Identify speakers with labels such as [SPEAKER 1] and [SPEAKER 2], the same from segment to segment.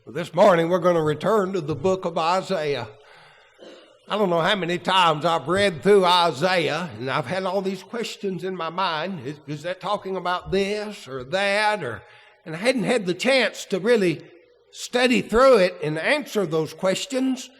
[SPEAKER 1] This morning we're going to return to the book of Isaiah. I don't know how many times I've read through Isaiah, and I've had all these questions in my mind. Is that talking about this or that? And I hadn't had the chance to really study through it and answer those questions.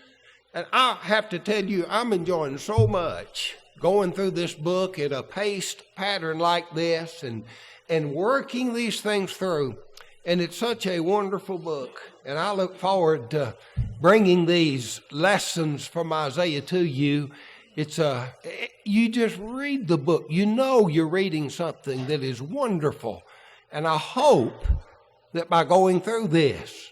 [SPEAKER 1] And I have to tell you, I'm enjoying so much going through this book at a paced pattern like this and working these things through. And it's such a wonderful book. And I look forward to bringing these lessons from Isaiah to you. You just read the book. You know you're reading something that is wonderful. And I hope that by going through this,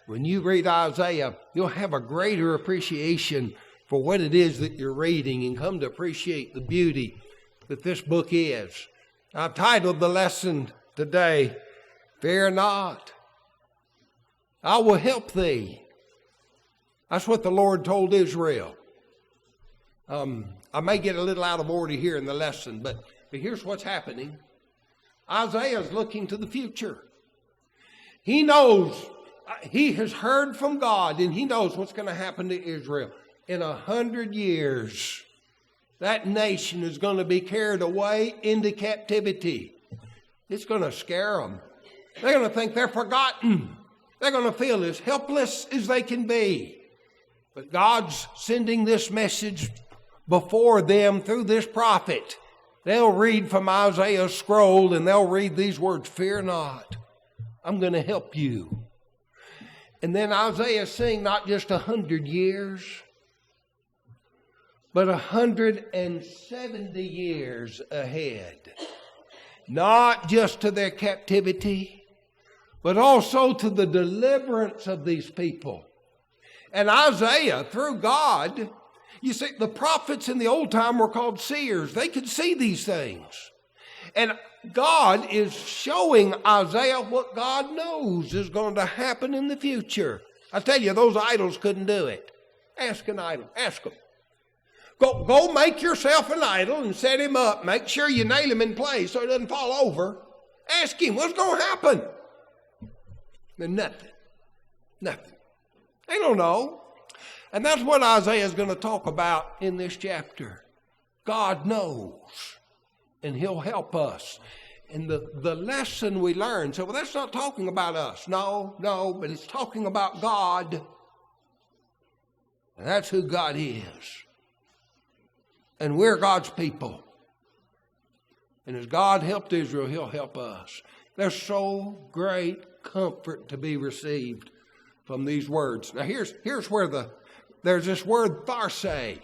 [SPEAKER 1] when you read Isaiah, you'll have a greater appreciation for what it is that you're reading and come to appreciate the beauty that this book is. I've titled the lesson today, Fear Not, I will help thee. That's what the Lord told Israel. I may get a little out of order here in the lesson, but here's what's happening. Isaiah is looking to the future. He knows, he has heard from God, and he knows what's going to happen to Israel. In 100 years, that nation is going to be carried away into captivity. It's going to scare them. They're going to think they're forgotten. They're going to feel as helpless as they can be. But God's sending this message before them through this prophet. They'll read from Isaiah's scroll and they'll read these words, Fear not, I'm going to help you. And then Isaiah is saying not just 100 years, but 170 years ahead. Not just to their captivity, but also to the deliverance of these people. And Isaiah, through God, you see, the prophets in the old time were called seers. They could see these things. And God is showing Isaiah what God knows is going to happen in the future. I tell you, those idols couldn't do it. Ask an idol. Ask them. Go make yourself an idol and set him up. Make sure you nail him in place so he doesn't fall over. Ask him, what's going to happen? And nothing. Nothing. They don't know. And that's what Isaiah is going to talk about in this chapter. God knows. And he'll help us. And the lesson we learn, so well, that's not talking about us. No, but it's talking about God. And that's who God is. And we're God's people. And as God helped Israel, he'll help us. There's so great comfort to be received from these words. Now here's where there's this word tharsei,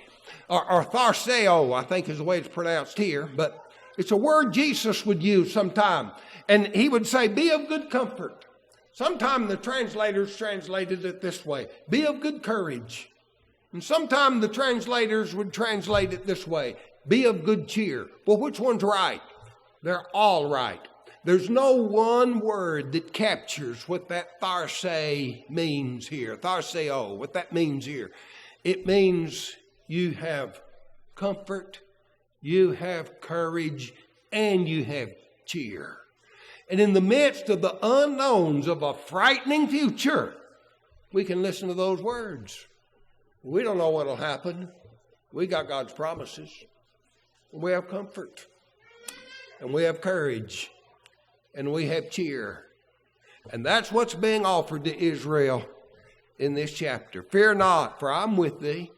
[SPEAKER 1] or tharseo, I think is the way it's pronounced here, but it's a word Jesus would use sometime. And he would say, be of good comfort. Sometimes the translators translated it this way, be of good courage. And sometimes the translators would translate it this way, be of good cheer. Well, which one's right? They're all right. There's no one word that captures what that tharsei means here. Tharseo, what that means here. It means you have comfort, you have courage, and you have cheer. And in the midst of the unknowns of a frightening future, we can listen to those words. We don't know what will happen. We got God's promises. We have comfort. And we have courage. And we have cheer. And that's what's being offered to Israel in this chapter. Fear not, for I'm with thee.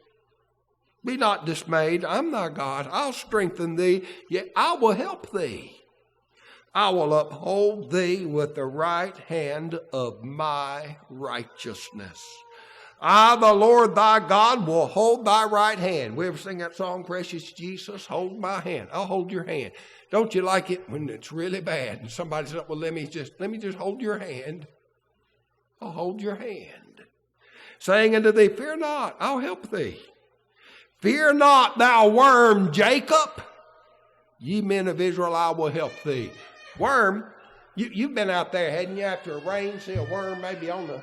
[SPEAKER 1] Be not dismayed. I'm thy God. I'll strengthen thee, yet I will help thee. I will uphold thee with the right hand of my righteousness. I, the Lord thy God, will hold thy right hand. We ever sing that song, Precious Jesus, hold my hand. I'll hold your hand. Don't you like it when it's really bad and somebody says, well, let me just hold your hand. I'll hold your hand. Saying unto thee, fear not, I'll help thee. Fear not, thou worm Jacob. Ye men of Israel, I will help thee. Worm, you've been out there, hadn't you, after a rain, see a worm maybe on the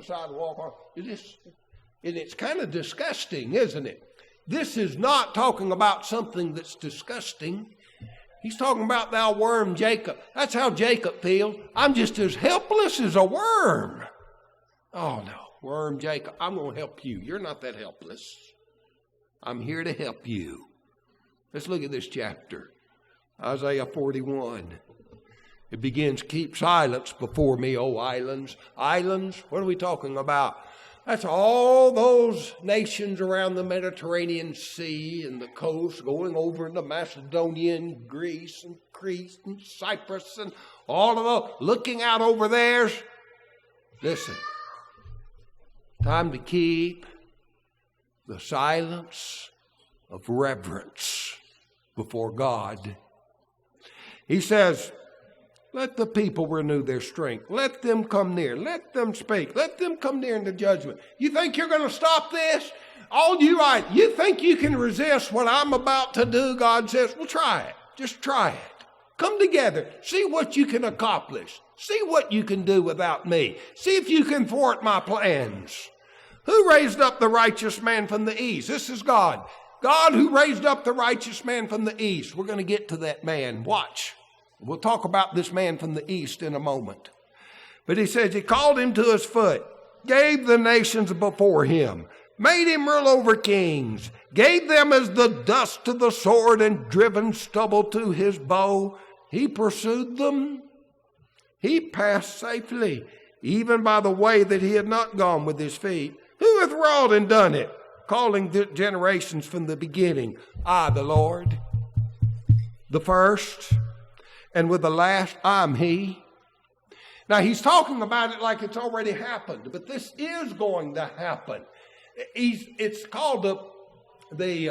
[SPEAKER 1] sidewalk. It's kind of disgusting, isn't it? This is not talking about something that's disgusting. He's talking about thou worm Jacob. That's how Jacob feels. I'm just as helpless as a worm. Oh, no. Worm Jacob, I'm going to help you. You're not that helpless. I'm here to help you. Let's look at this chapter. Isaiah 41. It begins, keep silence before me, O islands. Islands? What are we talking about? That's all those nations around the Mediterranean Sea and the coast going over into Macedonia and Greece and Crete and Cyprus and all of those. Looking out over there. Listen. Time to keep the silence of reverence before God. He says, let the people renew their strength. Let them come near. Let them speak. Let them come near into judgment. You think you're going to stop this? All you think you can resist what I'm about to do? God says, well, try it. Just try it. Come together. See what you can accomplish. See what you can do without me. See if you can thwart my plans. Who raised up the righteous man from the east? This is God. God who raised up the righteous man from the east. We're going to get to that man. Watch. We'll talk about this man from the east in a moment. But he says he called him to his foot, gave the nations before him, made him rule over kings, gave them as the dust to the sword and driven stubble to his bow. He pursued them. He passed safely, even by the way that he had not gone with his feet. Who hath wrought and done it? Calling the generations from the beginning. I, the Lord, the first, and with the last, I'm he. Now, he's talking about it like it's already happened, but this is going to happen. It's called the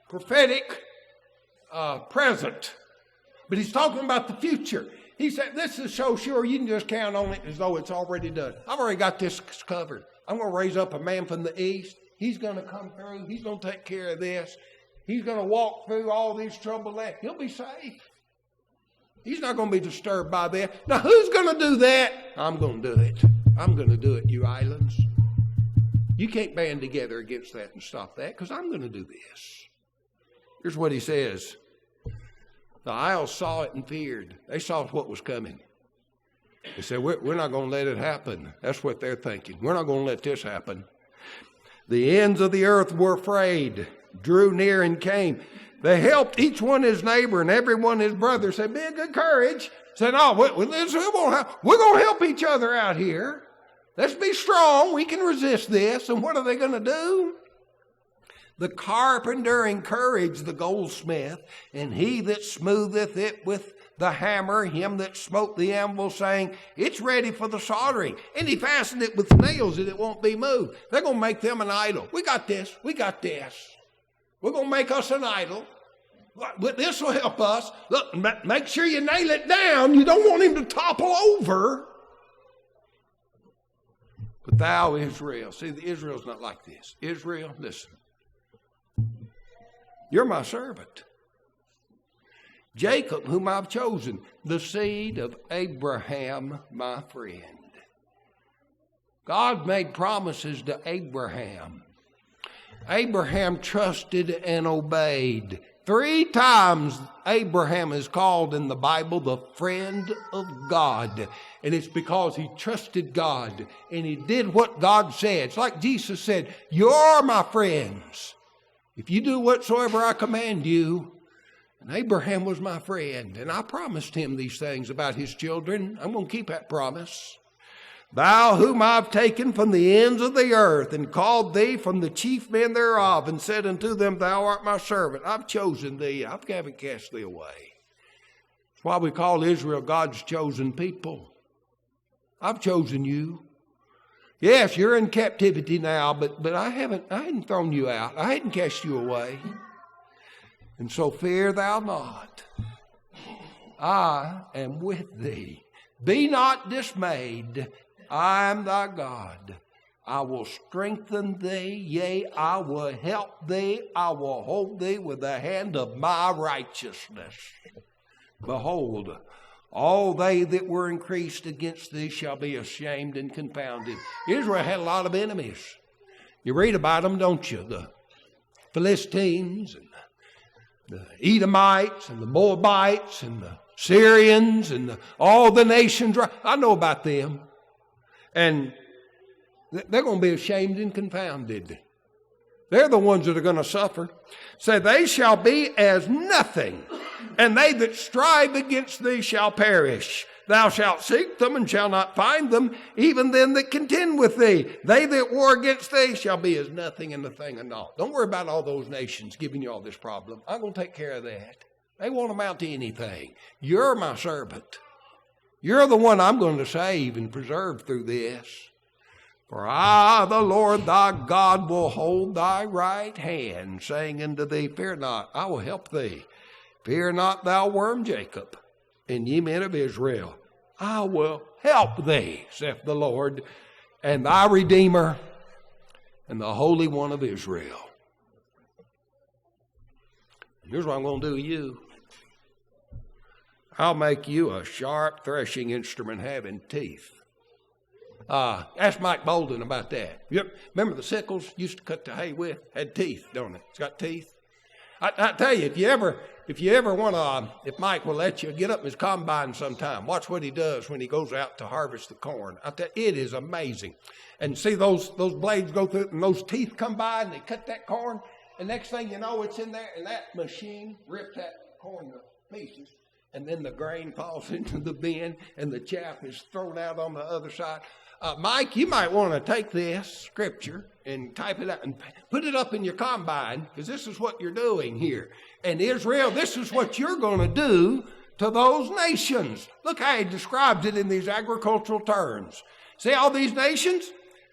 [SPEAKER 1] prophetic present, but he's talking about the future. He said, this is so sure you can just count on it as though it's already done. I've already got this covered. I'm going to raise up a man from the east. He's going to come through. He's going to take care of this. He's going to walk through all these trouble. He'll be safe. He's not going to be disturbed by that. Now, who's going to do that? I'm going to do it. I'm going to do it, you islands. You can't band together against that and stop that, because I'm going to do this. Here's what he says. The isles saw it and feared. They saw what was coming. They said, we're not going to let it happen. That's what they're thinking. We're not going to let this happen. The ends of the earth were afraid, drew near and came. They helped each one his neighbor and every one his brother. Said, be of good courage. Said, no, we're going to help each other out here. Let's be strong. We can resist this. And what are they going to do? The carpenter encouraged the goldsmith, and he that smootheth it with the hammer, him that smote the anvil, saying, it's ready for the soldering. And he fastened it with nails that it won't be moved. They're going to make them an idol. We got this. We got this. We're going to make us an idol. But this will help us. Look, make sure you nail it down. You don't want him to topple over. But thou, Israel. See, Israel's not like this. Israel, listen. You're my servant. Jacob, whom I've chosen, the seed of Abraham, my friend. God made promises to Abraham. Abraham trusted and obeyed. 3 times Abraham is called in the Bible the friend of God. And it's because he trusted God and he did what God said. It's like Jesus said, you're my friends if you do whatsoever I command you. And Abraham was my friend, and I promised him these things about his children. I'm going to keep that promise. Thou whom I've taken from the ends of the earth, and called thee from the chief men thereof, and said unto them, thou art my servant. I've chosen thee. I haven't cast thee away. That's why we call Israel God's chosen people. I've chosen you. Yes, you're in captivity now, but I hadn't thrown you out. I hadn't cast you away. And so fear thou not. I am with thee. Be not dismayed. I am thy God. I will strengthen thee. Yea, I will help thee. I will hold thee with the hand of my righteousness. Behold, all they that were increased against thee shall be ashamed and confounded. Israel had a lot of enemies. You read about them, don't you? The Philistines and the Edomites and the Moabites and the Syrians and all the nations. I know about them. And they're going to be ashamed and confounded. They're the ones that are going to suffer. Say, they shall be as nothing, and they that strive against thee shall perish. Thou shalt seek them and shall not find them, even them that contend with thee. They that war against thee shall be as nothing and a thing of naught. Don't worry about all those nations giving you all this problem. I'm going to take care of that. They won't amount to anything. You're my servant. You're the one I'm going to save and preserve through this. For I, the Lord thy God, will hold thy right hand, saying unto thee, fear not, I will help thee. Fear not, thou worm Jacob, and ye men of Israel. I will help thee, saith the Lord, and thy Redeemer, and the Holy One of Israel. Here's what I'm going to do to you. I'll make you a sharp threshing instrument having teeth. Ask Mike Bolden about that. Remember the sickles used to cut the hay with? Had teeth, don't it? It's got teeth. I tell you, if you ever want to, if Mike will let you get up in his combine sometime, watch what he does when he goes out to harvest the corn. I tell you, it is amazing. And see those blades go through, and those teeth come by, and they cut that corn, and next thing you know, it's in there, and that machine rips that corn to pieces, and then the grain falls into the bin, and the chaff is thrown out on the other side. Mike, you might want to take this scripture and type it out and put it up in your combine, because this is what you're doing here. And Israel, this is what you're going to do to those nations. Look how he describes it in these agricultural terms. See all these nations?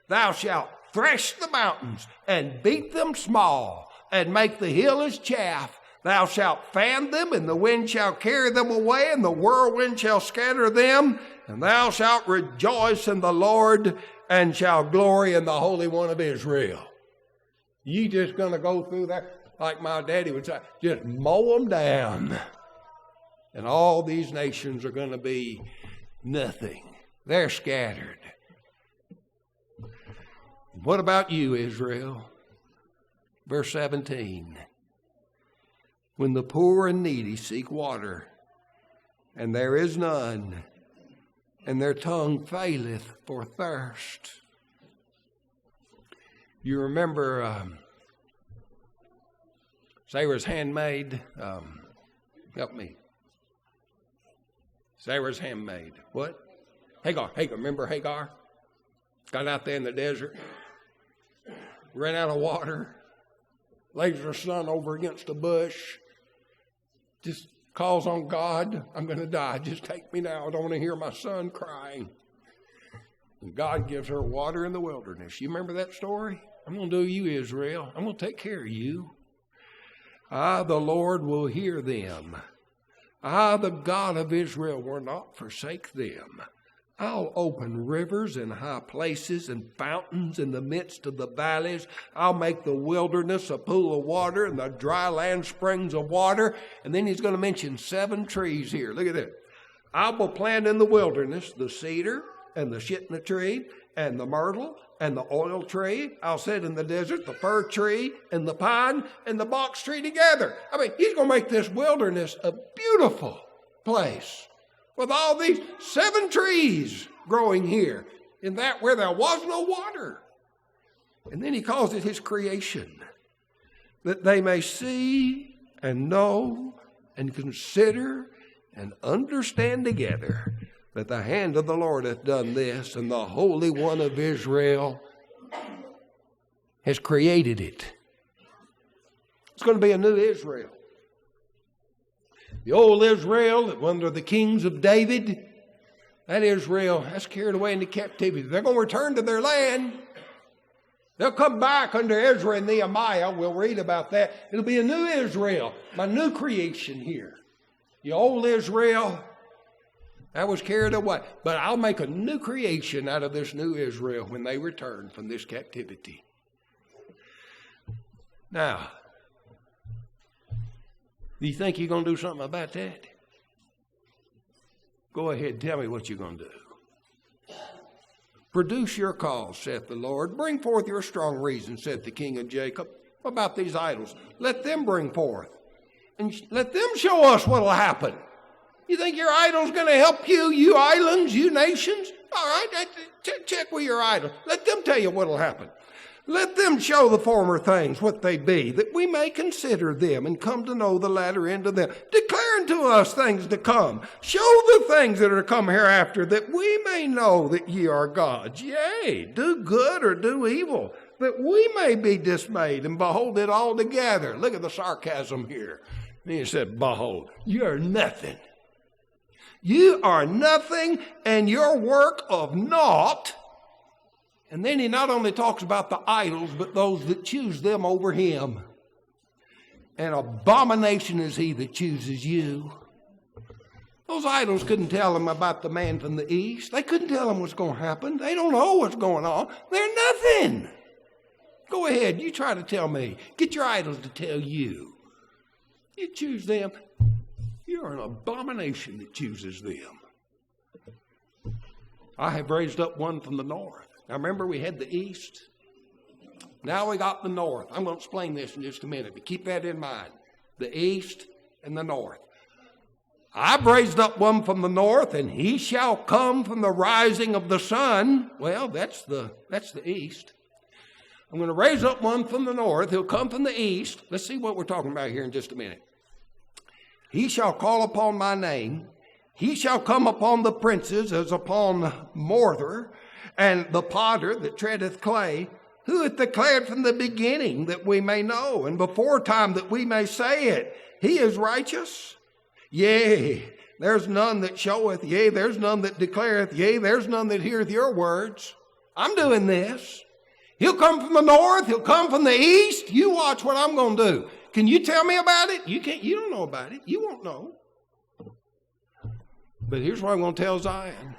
[SPEAKER 1] Thou shalt thresh the mountains and beat them small and make the hill as chaff. Thou shalt fan them, and the wind shall carry them away, and the whirlwind shall scatter them. And thou shalt rejoice in the Lord, and shall glory in the Holy One of Israel. You just going to go through that, like my daddy would say, just mow them down. And all these nations are going to be nothing. They're scattered. What about you, Israel? Verse 17. When the poor and needy seek water, and there is none, and their tongue faileth for thirst. You remember Sarah's handmaid? Help me. Sarah's handmaid. What? Hagar. Remember Hagar? Got out there in the desert, ran out of water, lays her son over against a bush, just calls on God, I'm going to die. Just take me now. I don't want to hear my son crying. And God gives her water in the wilderness. You remember that story? I'm going to do you, Israel. I'm going to take care of you. I, the Lord, will hear them. I, the God of Israel, will not forsake them. I'll open rivers in high places and fountains in the midst of the valleys. I'll make the wilderness a pool of water and the dry land springs of water. And then he's going to mention 7 trees here. Look at that. I will plant in the wilderness the cedar and the shitna tree and the myrtle and the oil tree. I'll set in the desert the fir tree and the pine and the box tree together. I mean, he's going to make this wilderness a beautiful place, with all these 7 trees growing here, in that where there was no water. And then he calls it his creation, that they may see and know and consider and understand together that the hand of the Lord hath done this, and the Holy One of Israel has created it. It's going to be a new Israel. The old Israel, under the kings of David, that Israel, that's carried away into captivity. They're going to return to their land. They'll come back under Ezra and Nehemiah. We'll read about that. It'll be a new Israel, my new creation here. The old Israel, that was carried away. But I'll make a new creation out of this new Israel when they return from this captivity. Now, do you think you're going to do something about that? Go ahead, tell me what you're going to do. Produce your cause, saith the Lord. Bring forth your strong reason, saith the King of Jacob. What about these idols? Let them bring forth. And let them show us what will happen. You think your idol's going to help you, you islands, you nations? All right, Check with your idols. Let them tell you what will happen. Let them show the former things what they be, that we may consider them and come to know the latter end of them. Declare unto us things to come. Show the things that are to come hereafter, that we may know that ye are gods. Yea, do good or do evil, that we may be dismayed and behold it all together. Look at the sarcasm here. And he said, behold, you are nothing. You are nothing, and your work of naught. And then he not only talks about the idols, but those that choose them over him. An abomination is he that chooses you. Those idols couldn't tell him about the man from the east. They couldn't tell him what's going to happen. They don't know what's going on. They're nothing. Go ahead, you try to tell me. Get your idols to tell you. You choose them. You're an abomination that chooses them. I have raised up one from the north. Now remember, we had the east. Now we got the north. I'm going to explain this in just a minute, but keep that in mind. The east and the north. I've raised up one from the north, and he shall come from the rising of the sun. Well, that's the east. I'm going to raise up one from the north. He'll come from the east. Let's see what we're talking about here in just a minute. He shall call upon my name. He shall come upon the princes as upon mortar, and the potter that treadeth clay, who hath declared from the beginning that we may know, and before time that we may say it. He is righteous. Yea, there's none that showeth. Yea, there's none that declareth. Yea, there's none that heareth your words. I'm doing this. He'll come from the north. He'll come from the east. You watch what I'm going to do. Can you tell me about it? You can't. You don't know about it. You won't know. But here's what I'm going to tell Zion.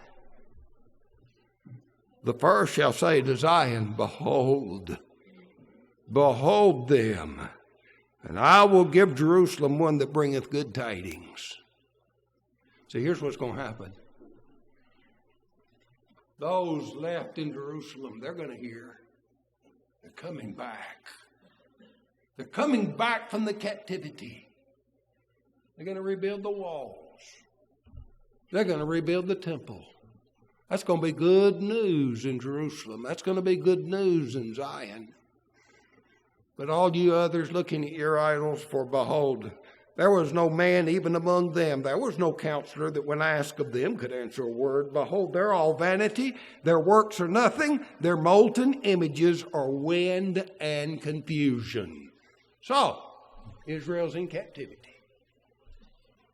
[SPEAKER 1] The first shall say to Zion, behold, behold them, and I will give Jerusalem one that bringeth good tidings. So here's what's going to happen. Those left in Jerusalem, they're going to hear. They're coming back. They're coming back from the captivity. They're going to rebuild the walls. They're going to rebuild the temple. That's going to be good news in Jerusalem. That's going to be good news in Zion. But all you others looking at your idols, for behold, there was no man even among them. There was no counselor that when asked of them could answer a word. Behold, they're all vanity. Their works are nothing. Their molten images are wind and confusion. So, Israel's in captivity.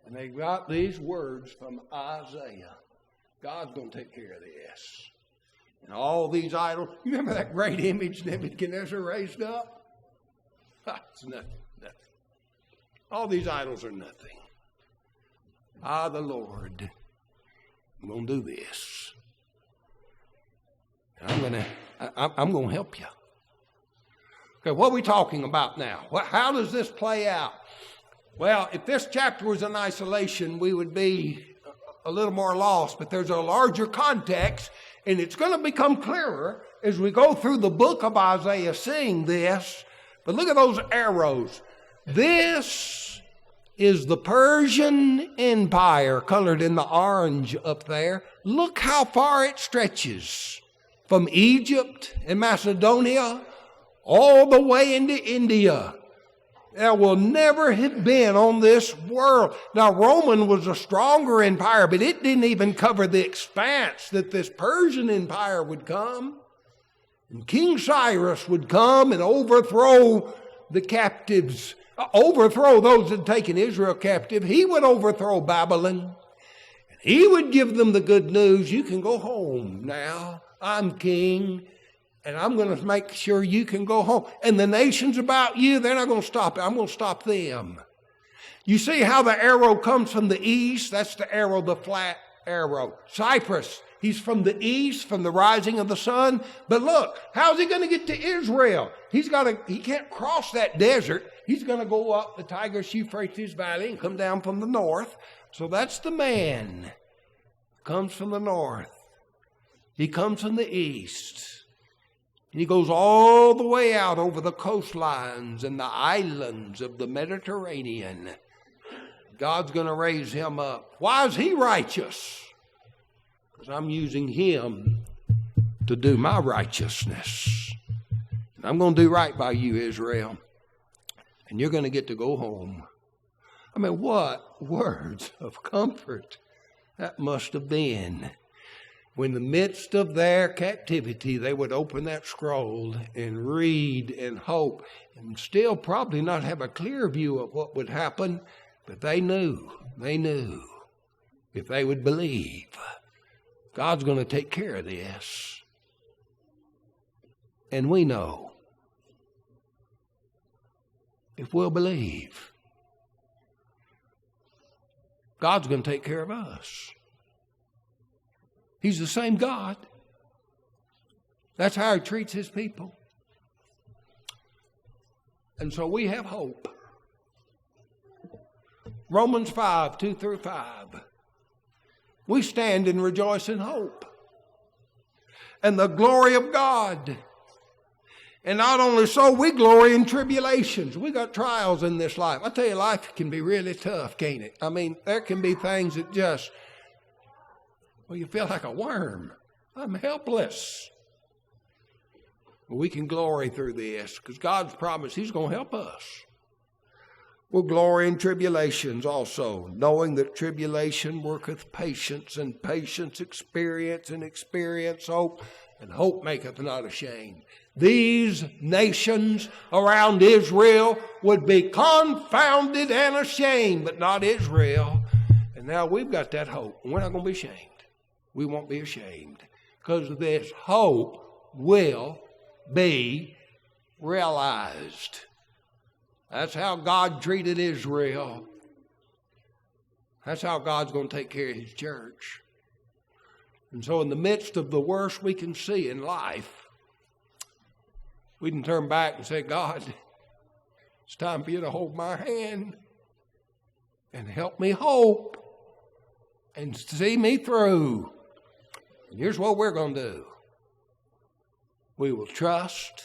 [SPEAKER 1] And they got these words from Isaiah. God's going to take care of this. And all these idols. You remember that great image Nebuchadnezzar raised up? It's nothing. All these idols are nothing. The Lord, I'm going to do this. I'm going to help you. Okay, what are we talking about now? How does this play out? Well, if this chapter was in isolation, we would be a little more lost, but there's a larger context, and it's going to become clearer as we go through the book of Isaiah seeing this. But look at those arrows. This is the Persian Empire, colored in the orange up there. Look how far it stretches from Egypt and Macedonia all the way into India. There will never have been on this world. Now, Roman was a stronger empire, but it didn't even cover the expanse that this Persian empire would come. And King Cyrus would come and overthrow the captives, overthrow those that had taken Israel captive. He would overthrow Babylon. And he would give them the good news. You can go home now. I'm king. And I'm going to make sure you can go home. And the nations about you, they're not going to stop it. I'm going to stop them. You see how the arrow comes from the east? That's the arrow, the flat arrow. Cyprus, he's from the east, from the rising of the sun. But look, how's he going to get to Israel? He can't cross that desert. He's going to go up the Tigris-Euphrates Valley and come down from the north. So that's the man. Comes from the north. He comes from the east. And he goes all the way out over the coastlines and the islands of the Mediterranean. God's going to raise him up. Why is he righteous? Because I'm using him to do my righteousness. And I'm going to do right by you, Israel. And you're going to get to go home. I mean, what words of comfort that must have been. When in the midst of their captivity, they would open that scroll and read and hope, and still probably not have a clear view of what would happen, but they knew if they would believe, God's going to take care of this. And we know, if we'll believe, God's going to take care of us. He's the same God. That's how He treats His people. And so we have hope. Romans 5, 2 through 5. We stand and rejoice in hope. And the glory of God. And not only so, we glory in tribulations. We got trials in this life. I tell you, life can be really tough, can't it? I mean, there can be things that just, well, you feel like a worm. I'm helpless. Well, we can glory through this because God's promised He's going to help us. We'll glory in tribulations also, knowing that tribulation worketh patience, and patience experience, and experience hope, and hope maketh not ashamed. These nations around Israel would be confounded and ashamed, but not Israel. And now we've got that hope. We're not going to be ashamed. We won't be ashamed because this hope will be realized. That's how God treated Israel. That's how God's going to take care of His church. And so in the midst of the worst we can see in life, we can turn back and say, God, it's time for you to hold my hand and help me hope and see me through. And here's what we're going to do. We will trust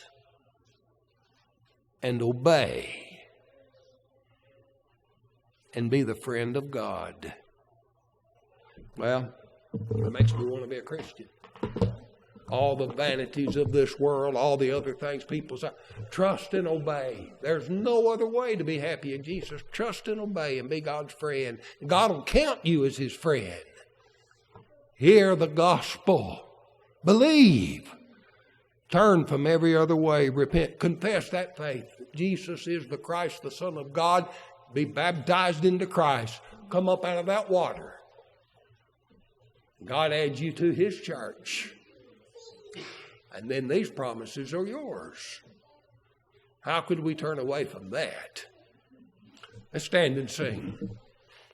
[SPEAKER 1] and obey and be the friend of God. Well, it makes me want to be a Christian. All the vanities of this world, all the other things people say, trust and obey. There's no other way to be happy in Jesus. Trust and obey and be God's friend. God will count you as His friend. Hear the gospel. Believe. Turn from every other way. Repent. Confess that faith. That Jesus is the Christ, the Son of God. Be baptized into Christ. Come up out of that water. God adds you to His church. And then these promises are yours. How could we turn away from that? Let's stand and sing.